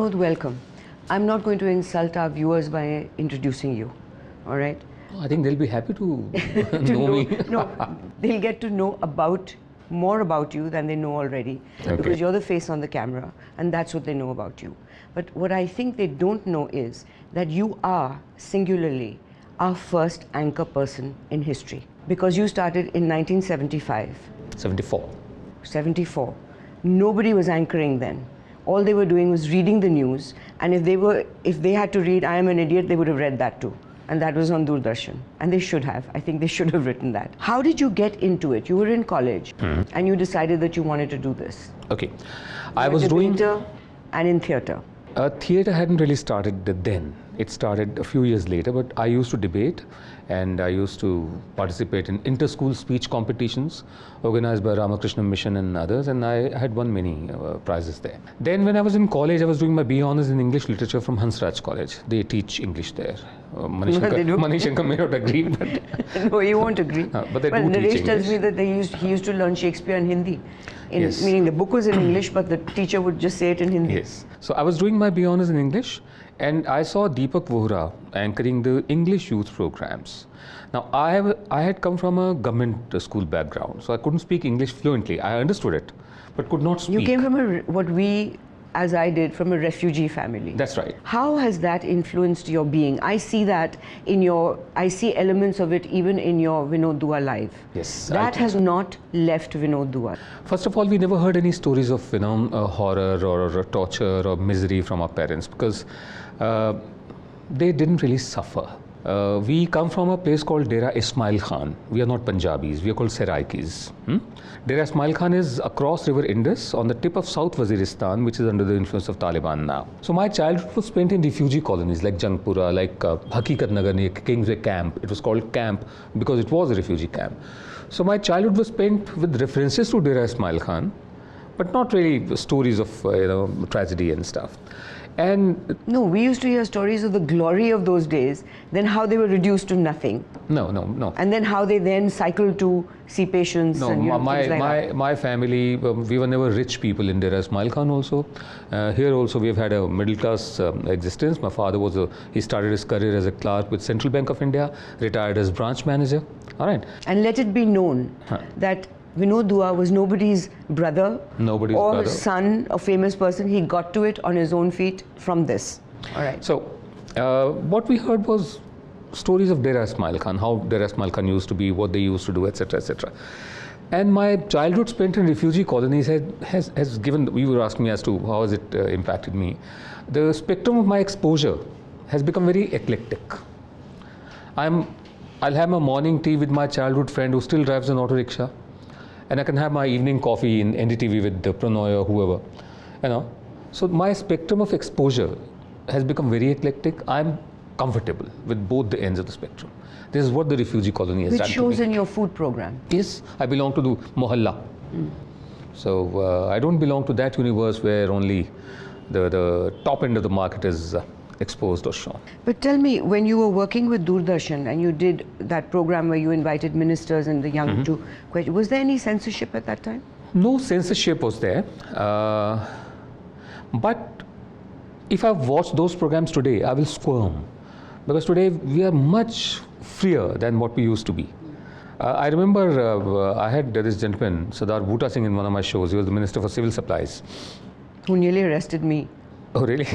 Vinod, welcome. I'm not going to insult our viewers by introducing you, all right? I think they'll be happy to know me. No, they'll get to know more about you than they know already, because you're the face on the camera, and that's what they know about you. But what I think they don't know is that you are singularly our first anchor person in history, because you started in 1975. 74. Nobody was anchoring then. All they were doing was reading the news, and if they had to read I Am an Idiot, they would have read that too. And that was on Doordarshan. And they should have. I think they should have written that. How did you get into it? You were in college and you decided that you wanted to do this. Okay. I was doing theatre and in theatre. Theatre hadn't really started then. It started a few years later, but I used to debate and I used to participate in inter-school speech competitions organized by Ramakrishna Mission and others, and I had won many prizes there. Then when I was in college, I was doing my BA Honours in English Literature from Hansraj College. They teach English there. Manishankar may not agree, but... No, you won't agree. But they do Naresh teach tells English. me that he used to learn Shakespeare in Hindi. Yes. Meaning the book was in English, but the teacher would just say it in Hindi. Yes. So I was doing my BA Honours in English, and I saw Deepak Vohra anchoring the English youth programs. Now, I had come from a government school background, so I couldn't speak English fluently. I understood it, but could not speak. You came from what we, as I did, from a refugee family. That's right. How has that influenced your being? I see that I see elements of it even in your Vinod Dua live. Yes. That has not left Vinod Dua. First of all, we never heard any stories of horror or torture or misery from our parents, because they didn't really suffer. We come from a place called Dera Ismail Khan. We are not Punjabis, we are called Seraikis. Dera Ismail Khan is across River Indus on the tip of South Waziristan, which is under the influence of Taliban now. So my childhood was spent in refugee colonies like Jangpura, like Hakikat Nagar near Kingsway Camp. It was called camp because it was a refugee camp. So my childhood was spent with references to Dera Ismail Khan, but not really stories of tragedy and stuff. And no, we used to hear stories of the glory of those days, then how they were reduced to nothing. No. And then how they then cycled to see patients. No, and, things like that. my family, we were never rich people in Dera Ismail Khan also. Here also we have had a middle class existence. My father he started his career as a clerk with Central Bank of India, retired as branch manager. All right. And let it be known that Vinod Dua was nobody's brother or son, a famous person. He got to it on his own feet from this. All right. So what we heard was stories of Dera Ismail Khan, how Dera Ismail Khan used to be, what they used to do, etc., etc. And my childhood spent in refugee colonies has given, you were asking me as to how has it impacted me. The spectrum of my exposure has become very eclectic. I'll have my morning tea with my childhood friend who still drives an auto rickshaw. And I can have my evening coffee in NDTV with Pranoy or whoever, So my spectrum of exposure has become very eclectic. I'm comfortable with both the ends of the spectrum. This is what the refugee colony has done to me. Which shows in your food program. Yes, I belong to the Mohalla. So I don't belong to that universe where only the top end of the market is exposed or shown. But tell me, when you were working with Doordarshan and you did that program where you invited ministers and the young to question, was there any censorship at that time? No censorship was there. But if I watch those programs today, I will squirm. Because today we are much freer than what we used to be. I remember I had this gentleman, Sardar Bhuta Singh, in one of my shows. He was the Minister for Civil Supplies. Who nearly arrested me. Oh, really?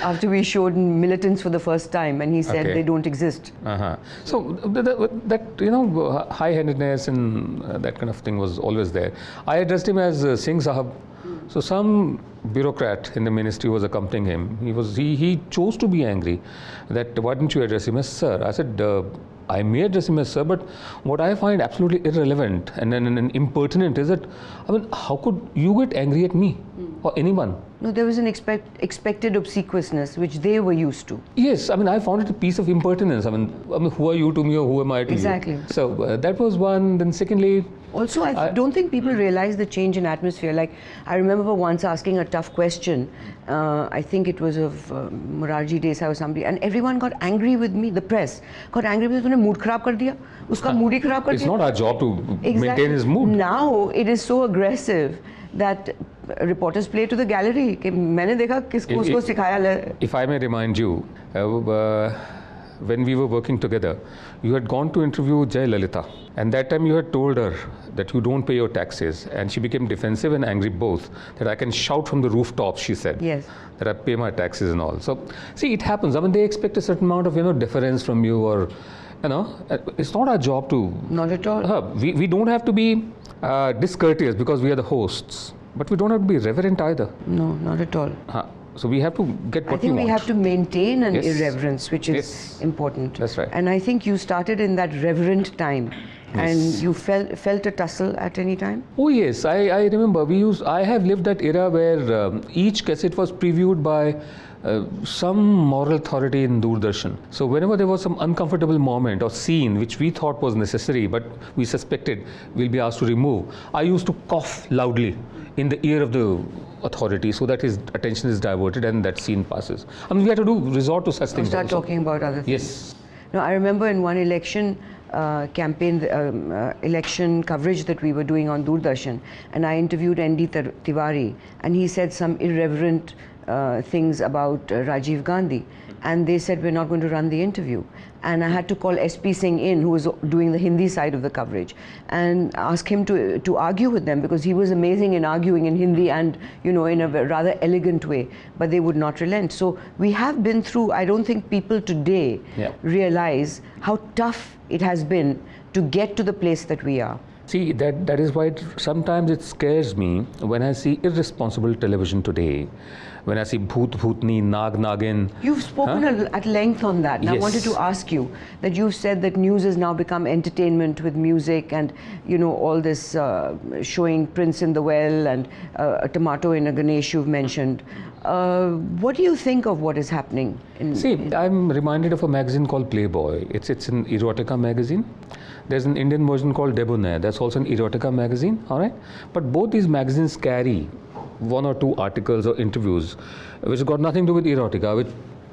After we showed militants for the first time, and he said they don't exist. So that high-handedness and that kind of thing was always there. I addressed him as Singh Sahab. So some bureaucrat in the ministry was accompanying him. He chose to be angry. That why didn't you address him as sir? I said, I may address him as sir, but what I find absolutely irrelevant and impertinent is that, how could you get angry at me or anyone? No, there was an expected obsequiousness which they were used to. Yes, I found it a piece of impertinence. Who are you to me or who am I to you? Exactly. So that was one. Then secondly, also, I don't think people realize the change in atmosphere. Like, I remember once asking a tough question, I think it was of Morarji Desai or somebody, and everyone got angry with me, the press got angry with me, mood kharab kar diya, uska mood hi kharab kar diya. It's not our job to maintain his mood. Now, it is so aggressive that reporters play to the gallery. कि मैंने देखा किसको उसको सिखाया. If I may remind you, when we were working together, you had gone to interview Jayalalitha, and that time you had told her that you don't pay your taxes, and she became defensive and angry both. That I can shout from the rooftops, she said. Yes. That I pay my taxes and all. So, see, it happens. I mean, they expect a certain amount of deference from you, or it's not our job to. Not at all. We don't have to be discourteous because we are the hosts, but we don't have to be reverent either. No, not at all. So we have to get what we want. I think we have to maintain an Yes. irreverence, which is Yes. important. That's right. And I think you started in that reverent time. Yes. And you felt a tussle at any time? Oh yes, I remember. I have lived that era where each cassette was previewed by some moral authority in Doordarshan. So whenever there was some uncomfortable moment or scene which we thought was necessary, but we suspected we'll be asked to remove, I used to cough loudly in the ear of the authority so that his attention is diverted and that scene passes. I mean, we had to resort to such things. Start also. talking about other things. Yes. No, I remember in one election campaign, election coverage that we were doing on Doordarshan, and I interviewed N.D. Tiwari, and he said some irreverent things about Rajiv Gandhi, and they said we're not going to run the interview. And I had to call S.P. Singh in, who was doing the Hindi side of the coverage, and ask him to argue with them, because he was amazing in arguing in Hindi and, in a rather elegant way, but they would not relent. So we have been through, I don't think people today realize how tough it has been to get to the place that we are. See, that is why sometimes it scares me when I see irresponsible television today, when I see Bhoot Bhootni, Nag Nagin. You've spoken at length on that. And Yes. I wanted to ask you that you've said that news has now become entertainment with music and, all this showing Prince in the Well and a tomato in a Ganesh you've mentioned. What do you think of what is happening? I'm reminded of a magazine called Playboy. It's an erotica magazine. There's an Indian version called Debonair. That's also an erotica magazine, all right? But both these magazines carry one or two articles or interviews which have got nothing to do with erotica,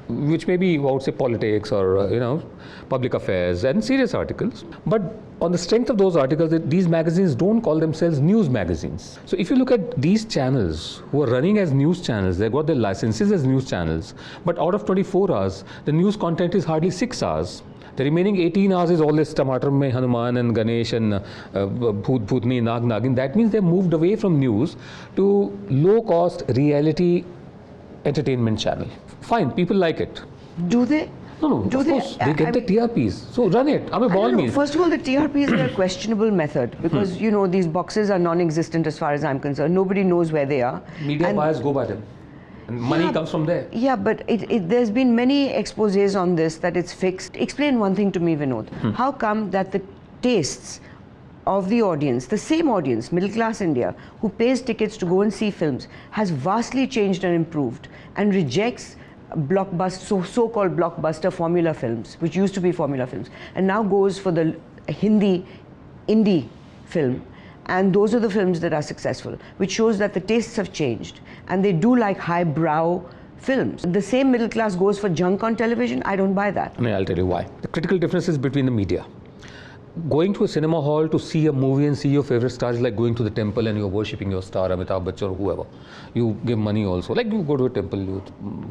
which may be, I would say, politics or, public affairs and serious articles. But on the strength of those articles, these magazines don't call themselves news magazines. So if you look at these channels who are running as news channels, they've got their licenses as news channels, but out of 24 hours, the news content is hardly 6 hours. The remaining 18 hours is all this Tamatar Mein Hanuman and Ganesh and Bhoot Bhootni, Nag Nagin. That means they've moved away from news to low-cost reality entertainment channel. Fine, people like it. Do they? No, of course, they get the TRPs. So run it. I mean, by all means. First of all, the TRP is a questionable method because, these boxes are non-existent as far as I'm concerned. Nobody knows where they are. Media buyers go by them. And money comes from there. Yeah, but there's been many exposés on this that it's fixed. Explain one thing to me, Vinod. How come that the tastes of the audience, the same audience, middle class India, who pays tickets to go and see films, has vastly changed and improved and rejects so-called blockbuster formula films, which used to be formula films, and now goes for the Hindi indie film. And those are the films that are successful, which shows that the tastes have changed and they do like highbrow films. The same middle class goes for junk on television. I don't buy that. I'll tell you why. The critical difference is between the media. Going to a cinema hall to see a movie and see your favorite star is like going to the temple and you're worshipping your star, Amitabh Bachchan or whoever. You give money also. Like you go to a temple, you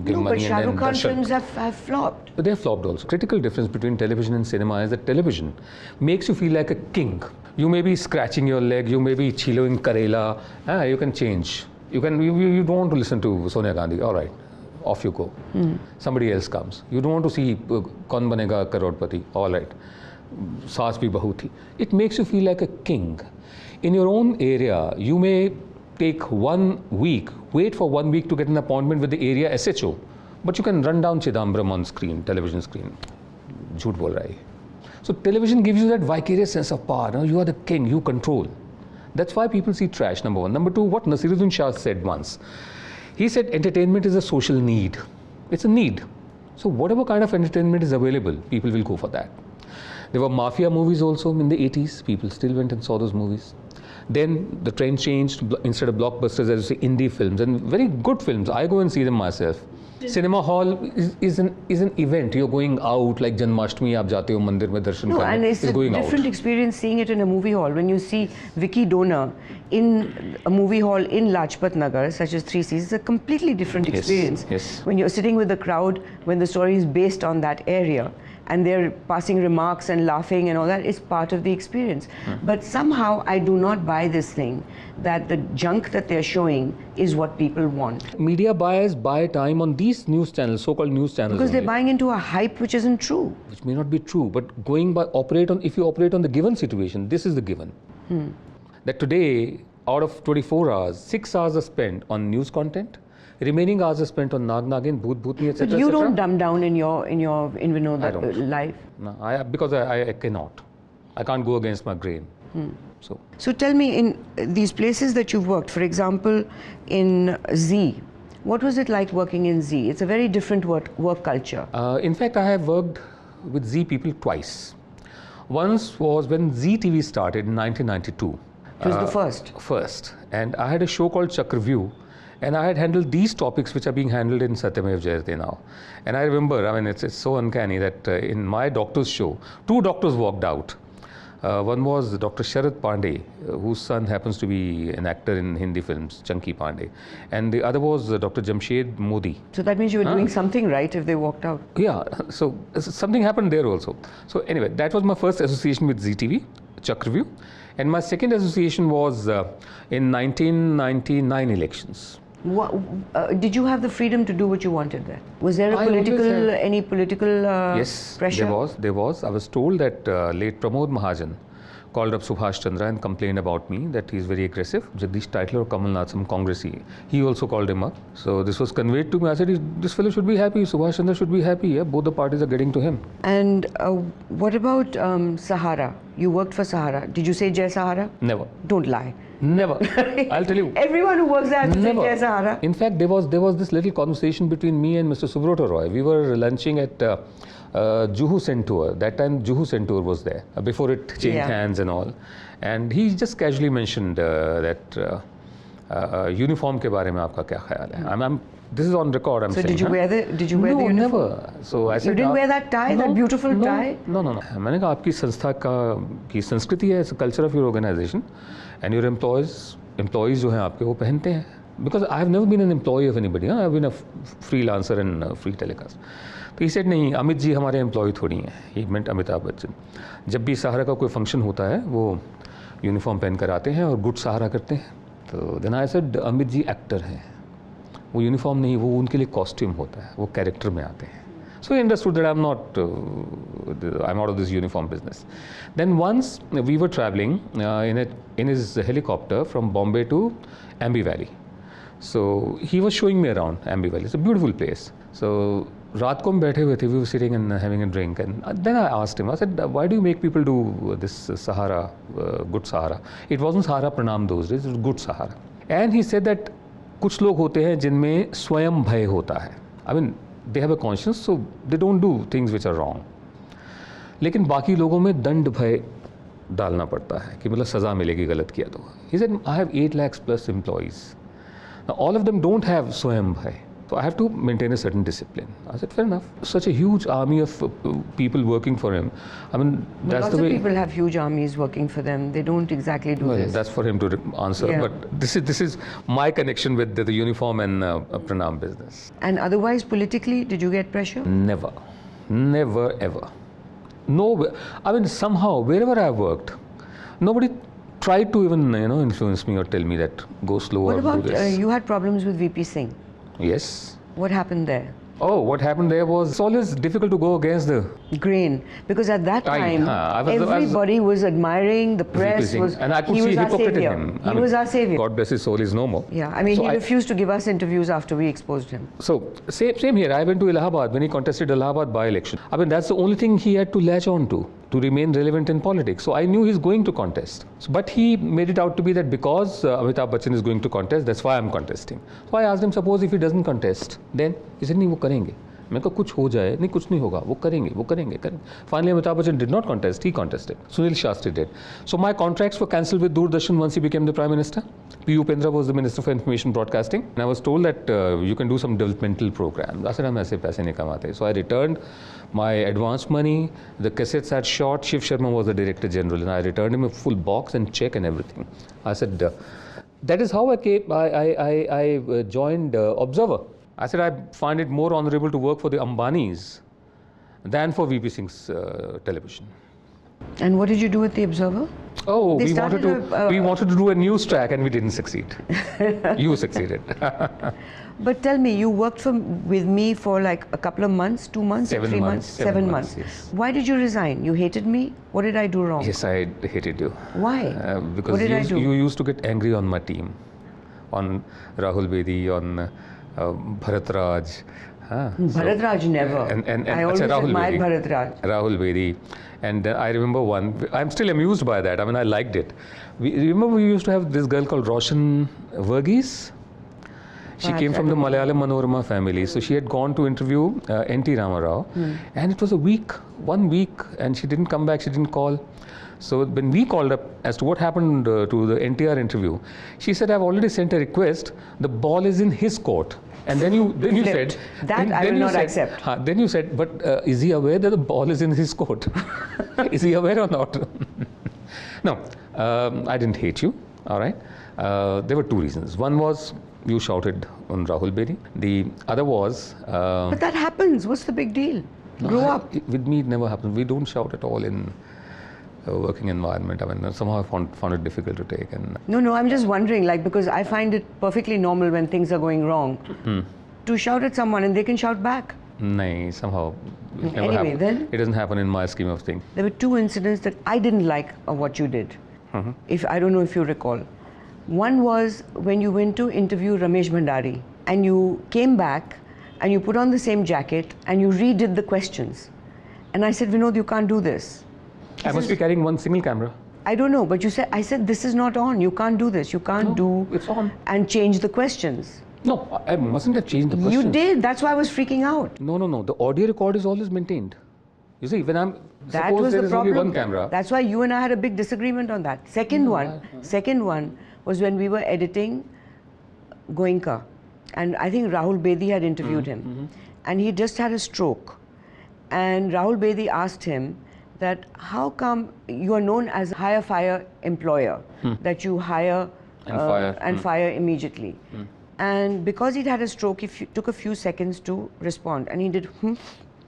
give money but Shah Rukh Khan films have flopped. But they've flopped also. Critical difference between television and cinema is that television makes you feel like a king. You may be scratching your leg, you may be chiloing Karela, you can change. You don't want to listen to Sonia Gandhi, all right, off you go. Somebody else comes. You don't want to see Kaun Banega Karodpati, all right. Saas bhi bahu thi. It makes you feel like a king. In your own area, you may take 1 week, wait for 1 week to get an appointment with the area SHO, but you can run down Chidambaram on screen, television screen. Jhoot bol raha hai. So television gives you that vicarious sense of power. No? You are the king, you control. That's why people see trash, number one. Number two, what Nasiruddin Shah said once. He said entertainment is a social need. It's a need. So whatever kind of entertainment is available, people will go for that. There were mafia movies also in the 80s. People still went and saw those movies. Then the trend changed. Instead of blockbusters, as you say, indie films and very good films. I go and see them myself. Cinema hall is an event. You're going out like Janmashtami. आप जाते हो मंदिर में दर्शन करने. No, and it's a different experience seeing it in a movie hall. When you see Vicky Donor in a movie hall in Lajpat Nagar, such as Three Seas, it's a completely different experience. Yes. When you're sitting with the crowd, when the story is based on that area, and they're passing remarks and laughing and all that is part of the experience. But somehow I do not buy this thing that the junk that they're showing is what people want. Media buyers buy time on these news channels, so-called news channels. Because they're buying into a hype which isn't true. Which may not be true, but if you operate on the given situation, this is the given. That today, out of 24 hours, 6 hours are spent on news content. Remaining hours are spent on Nag-Nagin, Bhoot-Bhootni, etc. But you don't dumb down in your Vinod life. No, because I cannot. I can't go against my grain. So tell me, in these places that you've worked, for example, in Z, what was it like working in Z? It's a very different work culture. In fact, I have worked with Z people twice. Once was when Zee TV started in 1992. It was the first? First. And I had a show called Chakravyuh. And I had handled these topics which are being handled in Satyamev Jayate now. And I remember, it's so uncanny that in my doctor's show, 2 doctors walked out. One was Dr. Sharad Pandey, whose son happens to be an actor in Hindi films, Chunky Pandey. And the other was Dr. Jamshed Modi. So that means you were doing something right if they walked out. Yeah, so something happened there also. So anyway, that was my first association with Zee TV, Chakravyuh. And my second association was in 1999 elections. Did you have the freedom to do what you wanted there? Was there any political yes, pressure? There was. I was told that late Pramod Mahajan called up Subhash Chandra and complained about me that he is very aggressive. Jagdish Titler or Kamal Nath, some Congressi, he also called him up. So this was conveyed to me. I said, this fellow should be happy. Subhash Chandra should be happy. Yeah? Both the parties are getting to him. And what about Sahara? You worked for Sahara. Did you say Jai Sahara? Never. Don't lie. Never. I'll tell you. Everyone who works there has to say Jai Sahara. In fact, there was this little conversation between me and Mr. Subrata Roy. We were lunching at Juhu Centaur. That time Juhu Centaur was there before it changed hands and all. And he just casually mentioned that uniform ke bare mein aapka kya khayal hai? This is on record. I'm saying. So did you wear the uniform? No, never. So I said, you didn't wear that tie, that beautiful tie? No. मैंने कहा आपकी संस्था की संस्कृति है, it's a culture of your organization, and your employees जो हैं आपके वो पहनते हैं. Because I have never been an employee of anybody. I've been a freelancer and free telecast. तो he said नहीं, अमित जी हमारे एम्प्लॉय थोड़ी हैं. He meant Amitabh Bachchan. जब भी सहारा का कोई फंक्शन होता है वो यूनिफॉर्म पहन कर आते हैं और गुड सहारा करते हैं. तो then I said Amit ji actor हैं. वो यूनिफॉर्म नहीं, वो उनके लिए कॉस्ट्यूम होता है, वो कैरेक्टर में आते हैं. So he understood that I'm out of this uniform business. Then once we were traveling in his helicopter from Bombay to Ambi Valley. So he was showing me around Ambi Valley. It's a beautiful place. So रात को हम बैठे हुए थे, we were sitting and having a drink, and then I asked him, I said, why do you make people do this Sahara, good Sahara? It wasn't Sahara Pranam those days, it was good Sahara. And he said that कुछ लोग होते हैं जिनमें स्वयं भय होता है. I mean, they have a conscience, so they don't do things which are wrong. लेकिन बाकी लोगों में दंड भय डालना पड़ता है कि मतलब सज़ा मिलेगी गलत किया तो. He said, I have 8 lakhs plus employees. Now, all of them don't have स्वयं भय. So I have to maintain a certain discipline. I said, fair enough. Such a huge army of people working for him. I mean, that's the way. Lots of people have huge armies working for them. They don't exactly do this. That's for him to answer. Yeah. But this is my connection with the uniform and Pranam business. And otherwise, politically, did you get pressure? Never ever. No, I mean, somehow wherever I worked, nobody tried to even influence me or tell me that go slow or do this. What about you had problems with VP Singh? Yes. What happened there? Oh, what happened there was it's always difficult to go against the grain, because at that time everybody was admiring, the press was, and I could see hypocrite in him. He was our savior. God bless his soul, he's no more. Yeah, I mean, so he refused to give us interviews after we exposed him. So same here. I went to Allahabad when he contested Allahabad by-election. I mean, that's the only thing he had to latch on to remain relevant in politics. So I knew he's going to contest. But he made it out to be that because Amitabh Bachchan is going to contest, that's why I'm contesting. So I asked him, suppose if he doesn't contest, then he said, नहीं वो करेंगे. मैं कहा कुछ हो जाए, नहीं कुछ नहीं होगा, वो करेंगे. Finally, Amitabh Bachchan did not contest, he contested. Sunil Shastri did. So my contracts were cancelled with Doordarshan once he became the Prime Minister. P. Upendra was the Minister for Information Broadcasting. And I was told that you can do some developmental programs. I said, I'm ऐसे पैसे नहीं कमाते. So I returned my advance money, the cassettes had shot, Shiv Sharma was the Director General, and I returned him a full box and check and everything. I said, that is how I joined Observer. I said, I find it more honorable to work for the Ambanis than for VP Singh's television. And what did you do with the Observer? Oh, They we wanted to do a news track and we didn't succeed. You succeeded. But tell me, you worked with me for like a couple of months, 2 months, 7 months. 7 months. Yes. Why did you resign? You hated me? What did I do wrong? Yes, I hated you. Why? Because what did I do? You used to get angry on my team, on Rahul Bedi, on Bharat Raj. Bharat Raj never. And I always Rahul admired Bedi. Bharat Raj. Rahul Bedi. And I remember one, I'm still amused by that. I mean, I liked it. Remember we used to have this girl called Roshan Verghese? She came from the Malayalam Manorama family. So she had gone to interview N.T. Ramarao. And it was 1 week, and she didn't come back, she didn't call. So when we called up as to what happened to the NTR interview, she said, I've already sent a request, the ball is in his court. And then you said... That I will not accept. Then you said, but is he aware that the ball is in his court? Is he aware or not? No, I didn't hate you, all right? There were 2 reasons. One was you shouted on Rahul Bedi. The other was... but that happens. What's the big deal? Grow up. With me, it never happens. We don't shout at all in working environment. I mean, somehow I found it difficult to take. And No, I'm just wondering, like, because I find it perfectly normal when things are going wrong to shout at someone and they can shout back. No, somehow it never Anyway, happened. then? It doesn't happen in my scheme of things. There were 2 incidents that I didn't like of what you did. If I don't know if you recall. One was when you went to interview Ramesh Bhandari and you came back and you put on the same jacket and you redid the questions. And I said, Vinod, you can't do this. I must be carrying one single camera. I don't know, but I said, this is not on. You can't do this. You can't do it's on. And change the questions. No, I mustn't have changed the questions. You did. That's why I was freaking out. No. The audio record is always maintained. You see, when That suppose was there the is only problem. one camera. That's why you and I had a big disagreement on that. Second one was when we were editing Goenka. And I think Rahul Bedi had interviewed him. And he just had a stroke. And Rahul Bedi asked him that how come you are known as a hire fire employer, that you hire and fire immediately. And because he'd had a stroke, he took a few seconds to respond. And he did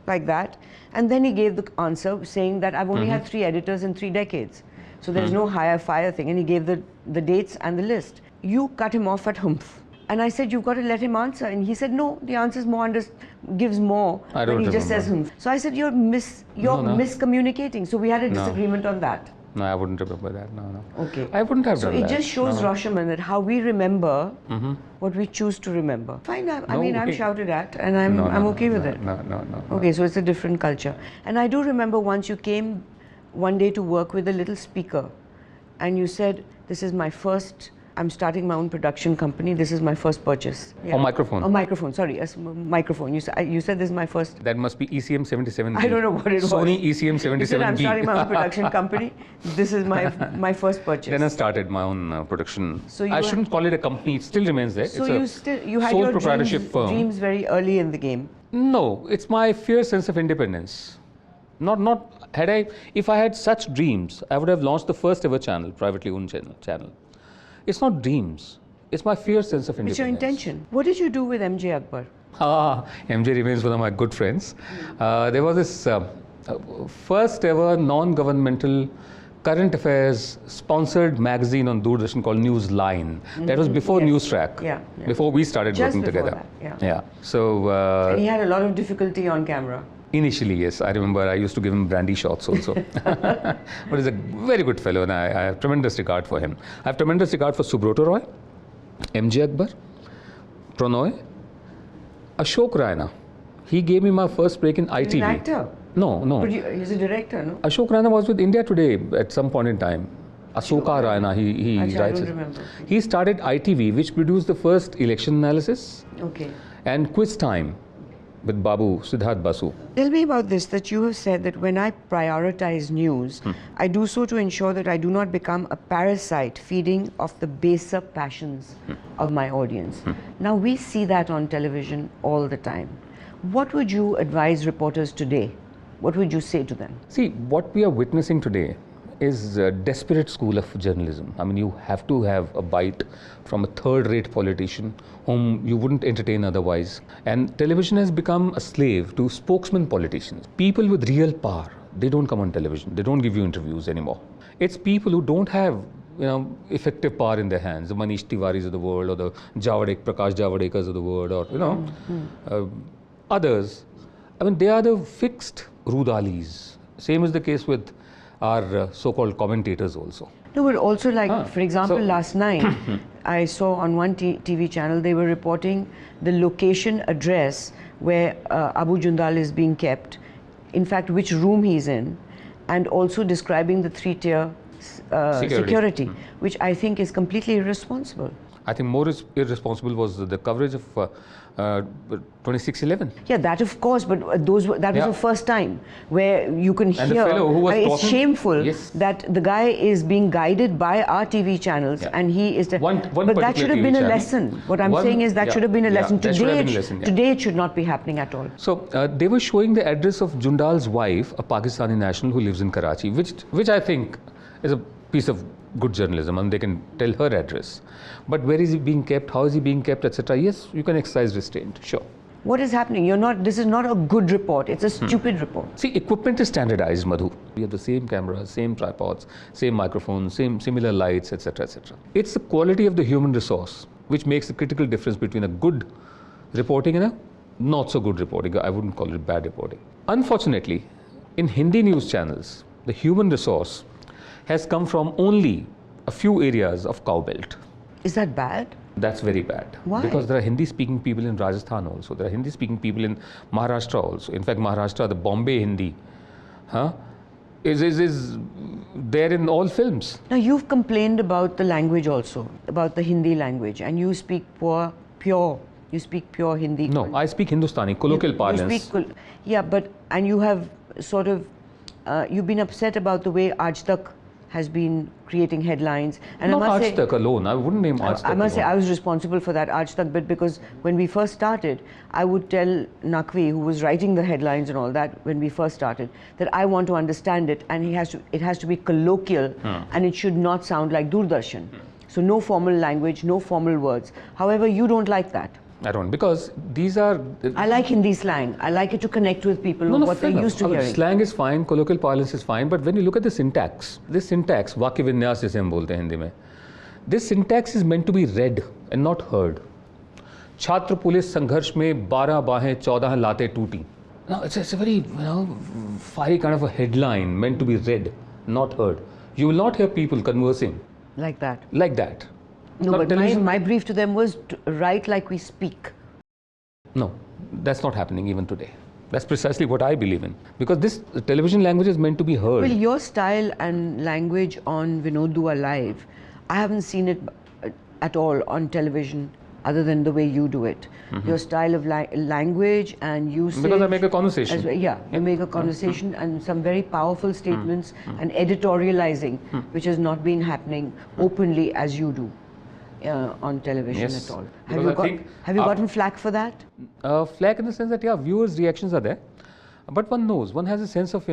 like that. And then he gave the answer saying that I've only had 3 editors in 3 decades. So there's no hire fire thing. And he gave the dates and the list. You cut him off at humph. And I said, you've got to let him answer. And he said, no, the answer is more, gives more when he just says humph. So I said, you're miscommunicating. So we had a disagreement on that. No, I wouldn't remember that. No. Okay. I wouldn't have done that. So it just shows, Roshaman, that how we remember what we choose to remember. Fine, I'm shouted at and I'm okay with it. No. Okay, so it's a different culture. And I do remember once you came one day to work with a little speaker and you said, this is my first... I'm starting my own production company. This is my first purchase. Yeah. Or microphone. Oh, microphone. Sorry, microphone. You said this is my first. That must be ECM 77B. I don't know what it was. Sony ECM 77B. You said I'm starting my own production company. This is my first purchase. Then I started my own production. So I shouldn't call it a company. It still remains there. So it's you had sole your proprietorship firm. dreams very early in the game. No, it's my fierce sense of independence. If I had such dreams, I would have launched the first ever channel, privately owned channel. It's not dreams. It's my fierce sense of independence. It's your intention. What did you do with MJ Akbar? MJ remains one of my good friends. There was this first ever non-governmental current affairs sponsored magazine on Doordarshan called Newsline. That was before Newstrack. Yeah. Before we started Just working together. That, yeah. So. And he had a lot of difficulty on camera. Initially, yes. I remember I used to give him brandy shots also. But he's a very good fellow and I have tremendous regard for him. I have tremendous regard for Subroto Roy, MJ Akbar, Pranoy, Ashok Raina. He gave me my first break in ITV. He's an actor? No. But he's a director, no? Ashok Raina was with India Today at some point in time. Asoka Raina, he Actually, writes I don't it. remember. He started ITV, which produced the first election analysis. Okay. And Quiz Time, with Babu, Siddharth Basu. Tell me about this, that you have said that when I prioritize news, I do so to ensure that I do not become a parasite feeding off the baser passions of my audience. Now, we see that on television all the time. What would you advise reporters today? What would you say to them? See, what we are witnessing today is a desperate school of journalism. I mean, you have to have a bite from a third-rate politician whom you wouldn't entertain otherwise. And television has become a slave to spokesman politicians. People with real power, they don't come on television. They don't give you interviews anymore. It's people who don't have, effective power in their hands. The Manish Tiwaris of the world, or the Prakash Javadekars of the world, or, others. I mean, they are the fixed Rudalis. Same is the case with our so-called commentators also. No, but also for example, last night, I saw on one TV channel, they were reporting the location address where Abu Jundal is being kept, in fact, which room he's in, and also describing the three-tier security, which I think is completely irresponsible. I think more irresponsible was the coverage of 26/11. Yeah, that of course, but that was the first time where you can hear. And the fellow who was it's shameful that the guy is being guided by our TV channels, and he is. But that should have been a lesson. What I'm saying is that should have been a lesson. Today it should not be happening at all. So they were showing the address of Jundal's wife, a Pakistani national who lives in Karachi, which I think is a piece of good journalism, and they can tell her address. But where is he being kept? How is he being kept, etc.? Yes, you can exercise restraint, sure. What is happening? This is not a good report. It's a stupid report. See, equipment is standardized, Madhu. We have the same cameras, same tripods, same microphones, similar lights, etc., etc. It's the quality of the human resource which makes the critical difference between a good reporting and a not so good reporting. I wouldn't call it bad reporting. Unfortunately, in Hindi news channels, the human resource has come from only a few areas of cow belt. Is that bad? That's very bad. Why? Because there are Hindi-speaking people in Rajasthan also. There are Hindi-speaking people in Maharashtra also. In fact, Maharashtra, the Bombay Hindi, is there in all films. Now, you've complained about the language also, about the Hindi language, and you speak pure Hindi. No, I speak Hindustani, colloquial parlance. And you have sort of, you've been upset about the way Aaj Tak has been creating headlines. And not Aaj Tak alone. I wouldn't name Aaj Tak. I must say I was responsible for that Aaj Tak bit, because when we first started, I would tell Naqvi, who was writing the headlines and all that when we first started, that I want to understand it, and it has to be colloquial, and it should not sound like Doordarshan. So no formal language, no formal words. However, you don't like that. I don't, because these are... I like Hindi slang. I like it to connect with people what they're used to hearing. Slang is fine, colloquial parlance is fine, but when you look at the syntax, this syntax, Vakya Vinyas jise hum bolte hain Hindi mein, this syntax is meant to be read and not heard. Chhatra Pulis Sangharsh mein 12 bahein 14 late tooti. Now, it's a very, fiery kind of a headline meant to be read, not heard. You will not hear people conversing. Like that? Like that. No, but my brief to them was to write like we speak. No, that's not happening even today. That's precisely what I believe in. Because this television language is meant to be heard. Well, your style and language on Vinod Dua Live, I haven't seen it at all on television other than the way you do it. Your style of language and usage. Because I make a conversation. You make a conversation and some very powerful statements and editorializing, which has not been happening openly as you do. On television at all. Have you gotten flack for that? Flack in the sense that, viewers' reactions are there. But one knows, one has a sense of,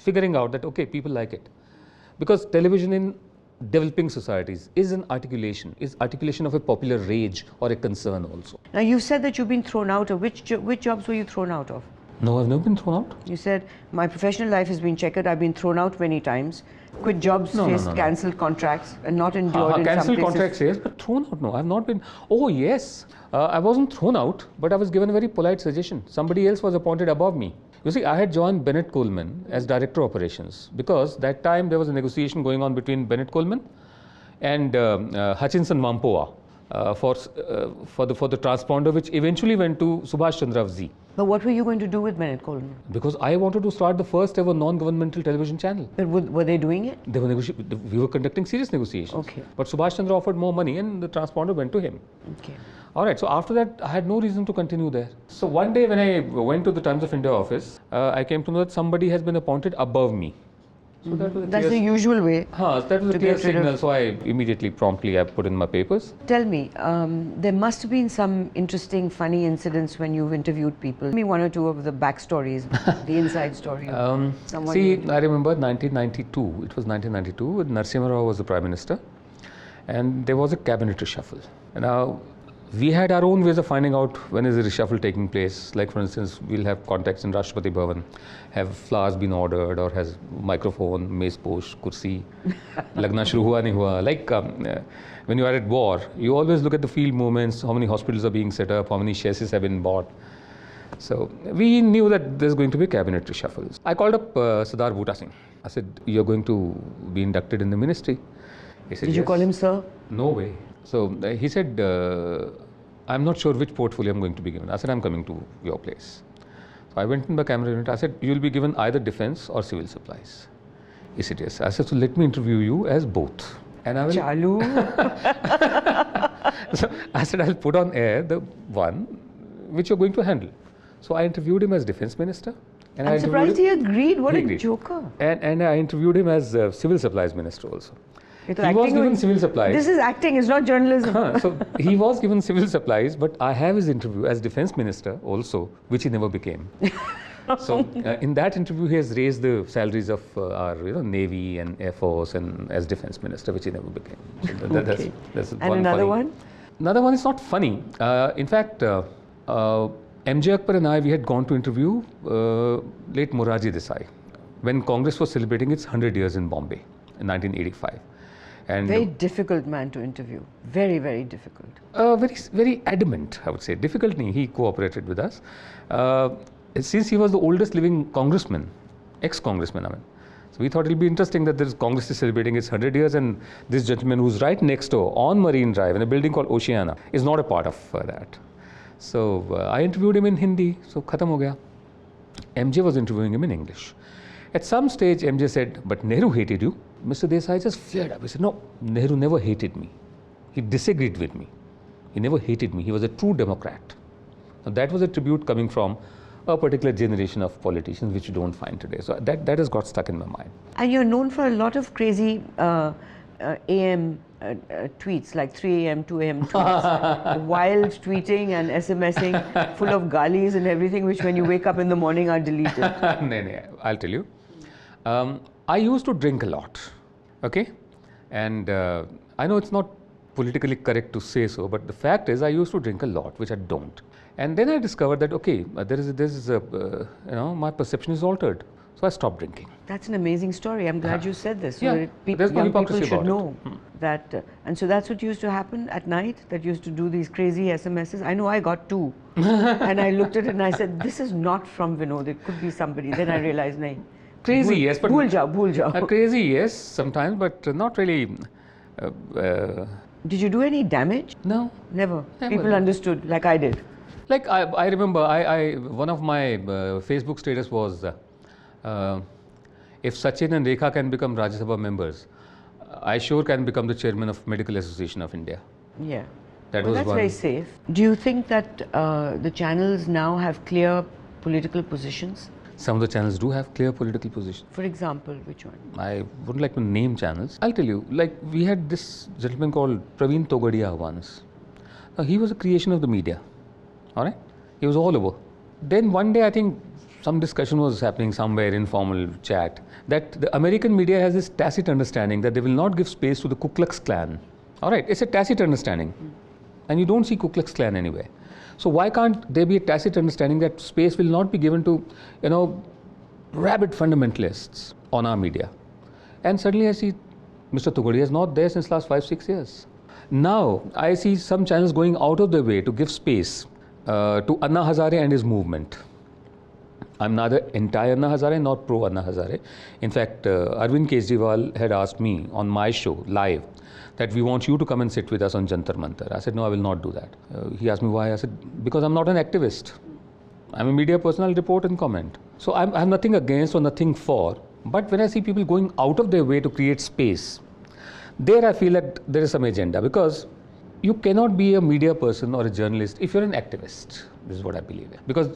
figuring out that, okay, people like it. Because television in developing societies is articulation of a popular rage or a concern also. Now, you said that you've been thrown out of, which jobs were you thrown out of? No, I've never been thrown out. You said, my professional life has been checkered, I've been thrown out many times. Quit jobs, faced cancelled contracts, and not endured in some cancelled places. Contracts, yes, but thrown out, no. I've not been. Oh, yes. I wasn't thrown out, but I was given a very polite suggestion. Somebody else was appointed above me. You see, I had joined Bennett Coleman as Director of Operations, because that time there was a negotiation going on between Bennett Coleman and Hutchinson Whampoa for the transponder, which eventually went to Subhash Chandra Z. But what were you going to do with Bennett Coulter? Because I wanted to start the first ever non-governmental television channel. But were they doing it? They were we were conducting serious negotiations. Okay. But Subhash Chandra offered more money and the transponder went to him. Okay. All right, so after that, I had no reason to continue there. So one day when I went to the Times of India office, I came to know that somebody has been appointed above me. So that's the usual way. That was a clear signal, so I immediately, promptly, I put in my papers. Tell me, there must have been some interesting, funny incidents when you've interviewed people. Tell me one or two of the backstories, the inside story of someone. See, I remember 1992, it was 1992, Narasimha Rao was the Prime Minister, and there was a cabinet reshuffle. Now, we had our own ways of finding out when is the reshuffle taking place. Like, for instance, we'll have contacts in Rashtrapati Bhavan. Have flowers been ordered, or has microphone, mez posh, kursi, lagna shuru hua nahi hua. Like, when you are at war, you always look at the field movements, how many hospitals are being set up, how many chassis have been bought. So, we knew that there's going to be cabinet reshuffles. I called up Sardar Bhuta Singh. I said, you're going to be inducted in the ministry. He said, Did you call him sir? No way. So he said, I'm not sure which portfolio I'm going to be given. I said, I'm coming to your place. So I went in the camera unit. I said, you'll be given either defense or civil supplies. He said, yes. I said, so let me interview you as both. And I will. Chalu. So I said, I'll put on air the one which you're going to handle. So I interviewed him as defense minister. And I'm surprised he agreed. What a joker. And I interviewed him as civil supplies minister also. He was given civil supplies. This is acting, it's not journalism. So he was given civil supplies, but I have his interview as defense minister also, which he never became. So in that interview, he has raised the salaries of our Navy and Air Force and as defense minister, which he never became. So that's and another one? Another one is not funny. In fact, MJ Akbar and I, we had gone to interview late Morarji Desai when Congress was celebrating its 100 years in Bombay in 1985. And very difficult man to interview. Very, very difficult. Very adamant, I would say. Difficult, he cooperated with us. Since he was the oldest living congressman, ex-congressman, so we thought it would be interesting that this Congress is celebrating its 100 years and this gentleman who's right next door on Marine Drive in a building called Oceana is not a part of that. So I interviewed him in Hindi, so khatam ho gaya. MJ was interviewing him in English. At some stage, MJ said, but Nehru hated you. Mr. Desai just flared up. He said, no, Nehru never hated me. He disagreed with me. He never hated me. He was a true Democrat. Now, that was a tribute coming from a particular generation of politicians, which you don't find today. So that has got stuck in my mind. And you're known for a lot of crazy AM tweets, like 3 a.m., 2 a.m. tweets. Wild tweeting and SMSing, full of galis and everything, which when you wake up in the morning are deleted. No, I'll tell you. I used to drink a lot, okay? And I know it's not politically correct to say so, but the fact is I used to drink a lot, which I don't. And then I discovered that, okay, my perception is altered. So I stopped drinking. That's an amazing story. I'm glad you said this. So yeah, young people should know that. And so that's what used to happen at night, that used to do these crazy SMSs. I know I got 2. And I looked at it and I said, this is not from Vinod. It could be somebody. Then I realized, nahi. Crazy, yes. But bhul jao. Crazy, yes, sometimes, but not really. Did you do any damage? No. Never. People understood, like I did. Like I remember, one of my Facebook status was, if Sachin and Rekha can become Rajya Sabha members, I sure can become the chairman of Medical Association of India. Yeah. That was that's one. Very safe. Do you think that the channels now have clear political positions? Some of the channels do have clear political positions. For example, which one? I wouldn't like to name channels. I'll tell you, like we had this gentleman called Praveen Togadia once. Now, he was a creation of the media. All right? He was all over. Then one day, I think some discussion was happening somewhere, informal chat, that the American media has this tacit understanding that they will not give space to the Ku Klux Klan. All right? It's a tacit understanding. And you don't see Ku Klux Klan anywhere. So why can't there be a tacit understanding that space will not be given to, rabid fundamentalists on our media? And suddenly I see Mr. Togadia is not there since last 5-6 years. Now I see some channels going out of their way to give space to Anna Hazare and his movement. I'm neither anti-Anna Hazare nor pro-Anna Hazare. In fact, Arvind Kejriwal had asked me on my show, live, that we want you to come and sit with us on Jantar Mantar. I said, no, I will not do that. He asked me why. I said, because I'm not an activist. I'm a media person, I'll report and comment. So I have nothing against or nothing for. But when I see people going out of their way to create space, there I feel that there is some agenda, because you cannot be a media person or a journalist if you're an activist. This is what I believe in. Because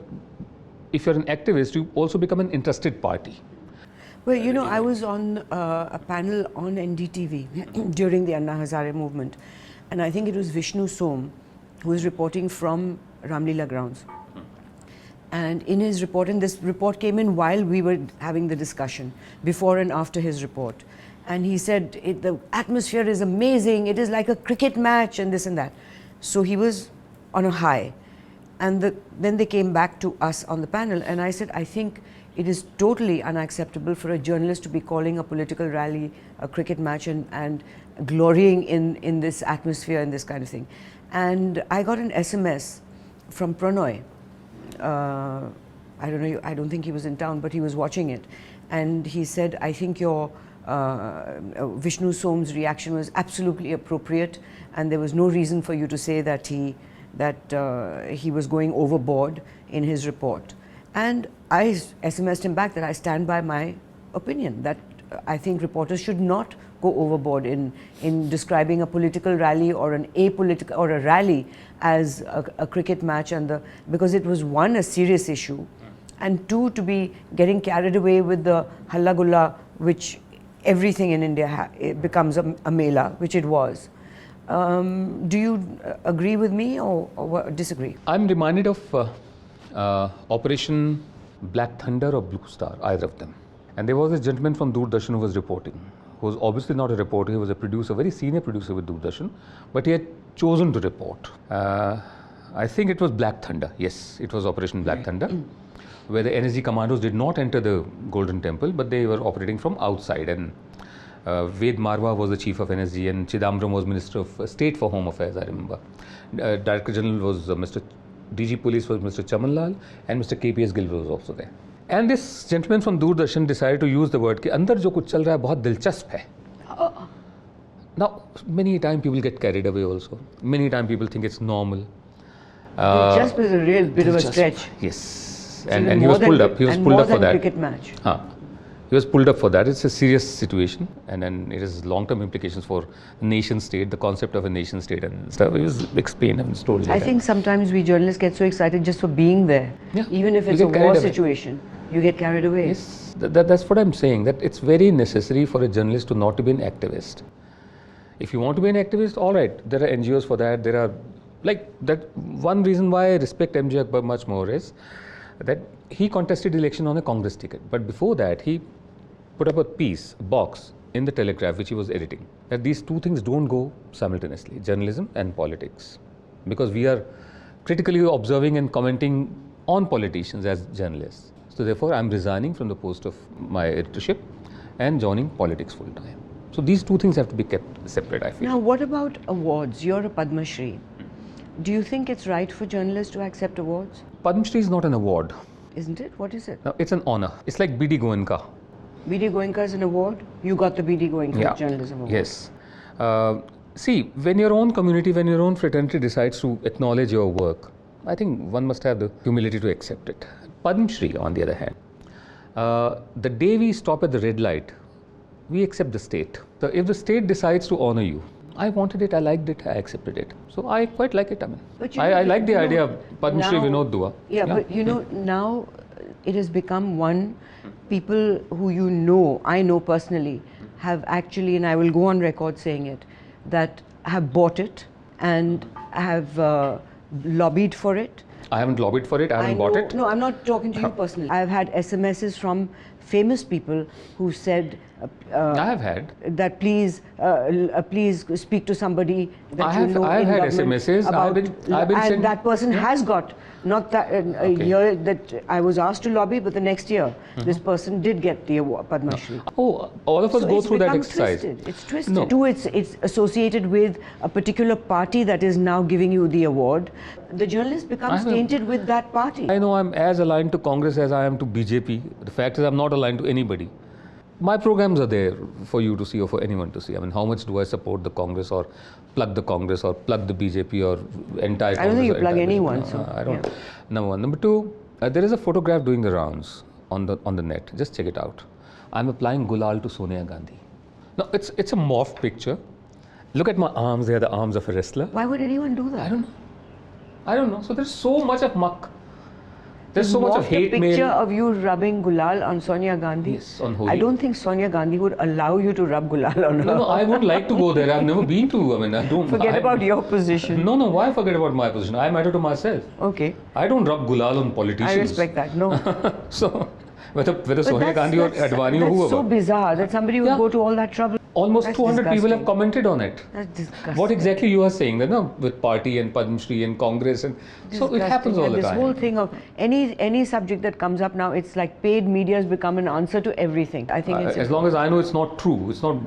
if you're an activist, you also become an interested party. Well, you know, I was on a panel on NDTV during the Anna Hazare movement, and I think it was Vishnu Som who was reporting from Ramlila grounds. And in his report, and this report came in while we were having the discussion, before and after his report. And he said, the atmosphere is amazing, it is like a cricket match and this and that. So he was on a high. And then they came back to us on the panel, and I said, I think it is totally unacceptable for a journalist to be calling a political rally a cricket match and glorying in this atmosphere and this kind of thing. And I got an SMS from Pranoy. I don't know, I don't think he was in town, but he was watching it. And he said, I think your Vishnu Som's reaction was absolutely appropriate, and there was no reason for you to say that he was going overboard in his report. And I SMS'd him back that I stand by my opinion, that I think reporters should not go overboard in describing a political rally or an apolitical or a rally as a cricket match, because it was, one, a serious issue, and two, to be getting carried away with the halla gulla, which everything in India it becomes a mela, which it was. Do you agree with me or disagree? I'm reminded of Operation Black Thunder or Blue Star, either of them. And there was a gentleman from Doordarshan who was reporting, who was obviously not a reporter, he was a producer, very senior producer with Doordarshan, but he had chosen to report. I think it was Black Thunder, yes, it was Operation Black Thunder, where the NSG commandos did not enter the Golden Temple, but they were operating from outside. And Ved Marwa was the chief of NSG, and Chidambaram was Minister of State for Home Affairs, I remember. Director General was DG Police was Mr. Chamanlal, and Mr. KPS Gill was also there. And this gentleman from Doordarshan decided to use the word कि अंदर जो कुछ चल रहा है बहुत दिलचस्प है. Now, many times people get carried away also. Many times people think it's normal. Dilchasp is a real bit of a stretch. Yes, and he was pulled up. He was pulled up for that. Cricket match. He was pulled up for that. It's a serious situation, and then it has long-term implications for nation state, the concept of a nation state and stuff. It was explained and told. I think sometimes we journalists get so excited just for being there, even if it's a war situation. You get carried away. Yes, that's what I'm saying. That it's very necessary for a journalist to not to be an activist. If you want to be an activist, all right. There are NGOs for that. There are like that. One reason why I respect MJ Akbar much more is that he contested election on a Congress ticket, but before that he put up a box in the Telegraph which he was editing, that these two things don't go simultaneously, journalism and politics, because we are critically observing and commenting on politicians as journalists. So therefore I'm resigning from the post of my editorship and joining politics full time. So these two things have to be kept separate, I feel. Now what about awards? You're a Padma Shri. Do you think it's right for journalists to accept awards? Padma Shri is not an award. Isn't it? What is it? No, it's an honor. It's like B.D. Goenka. B.D. Goenka is an award? You got the B.D. Goenka Journalism Award. Yes. See, when your own community, when your own fraternity decides to acknowledge your work, I think one must have the humility to accept it. Padma Shri, on the other hand, the day we stop at the red light, we accept the state. So if the state decides to honor you, I wanted it, I liked it, I accepted it. So I quite like it. I mean, I like the idea of Padma Shri Vinod Dua. Yeah, but you know, now it has become one, people who you know, I know personally, have actually, and I will go on record saying it, that have bought it and have lobbied for it. I haven't lobbied for it, I haven't bought it. No, I'm not talking to you personally. I've had SMSs from famous people who said I have had. that please speak to somebody that I have had SMSs. I've been and sent, that person has got, not that a year that I was asked to lobby, but the next year this person did get the award, Padma Shri. Oh, all of us So go it's through that become exercise. Twisted. It's twisted. No. Too, it's associated with a particular party that is now giving you the award. The journalist becomes tainted with that party. I know I'm as aligned to Congress as I am to BJP. The fact is I'm not aligned to anybody. My programs are there for you to see or for anyone to see. I mean, how much do I support the Congress or plug the Congress or plug the BJP or entire Congress? I don't think you plug anyone. No, So I don't. yeah. Number one. Number two, there is a photograph doing the rounds on the net. Just check it out. I'm applying gulal to Sonia Gandhi. Now, it's a morphed picture. Look at my arms. They are the arms of a wrestler. Why would anyone do that? I don't know. So there's so much of muck. There's so much of hate a mail. picture of you rubbing gulal on Sonia Gandhi. Yes, on Holi. I don't think Sonia Gandhi would allow you to rub gulal on her. No, I would like to go there. I've never been to. I mean, I don't. Forget about your position. No, why forget about my position? I matter to myself. Okay. I don't rub gulal on politicians. I respect that. No. So, whether Sonia Gandhi or Advani or that's whoever. so bizarre that somebody would go to all that trouble. Almost That's 200 people have disgusting. commented on it. That's disgusting. What exactly you are saying? That, no, with party and Padma Shri and Congress and so it happens all And the this time. whole thing of any subject that comes up now, it's like paid media has become an answer to everything. I think it's As long as I know it's not true, it's not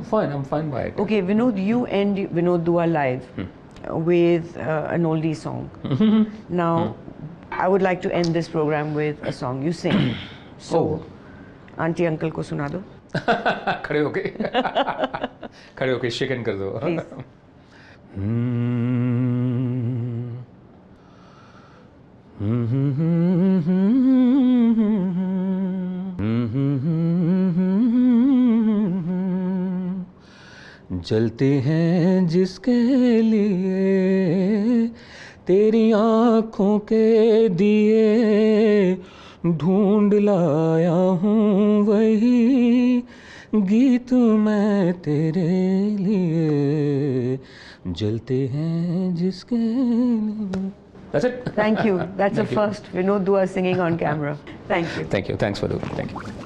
fine. I'm fine by it. okay. Vinod, you end Vinod Dua Live with an oldie song. Now, I would like to end this program with a song you sing. So, auntie uncle ko suna do. खड़े होके शेकन कर दो. Please. जलते हैं जिसके लिए तेरी आँखों के दिए ढूंढ लाया हूँ वही गीत मैं तेरे लिए जलते हैं जिसके लिए. That's it. Thank you. That's a first. Vinod Dua singing on camera. Thank you. Thank you. Thanks for the. Thank you.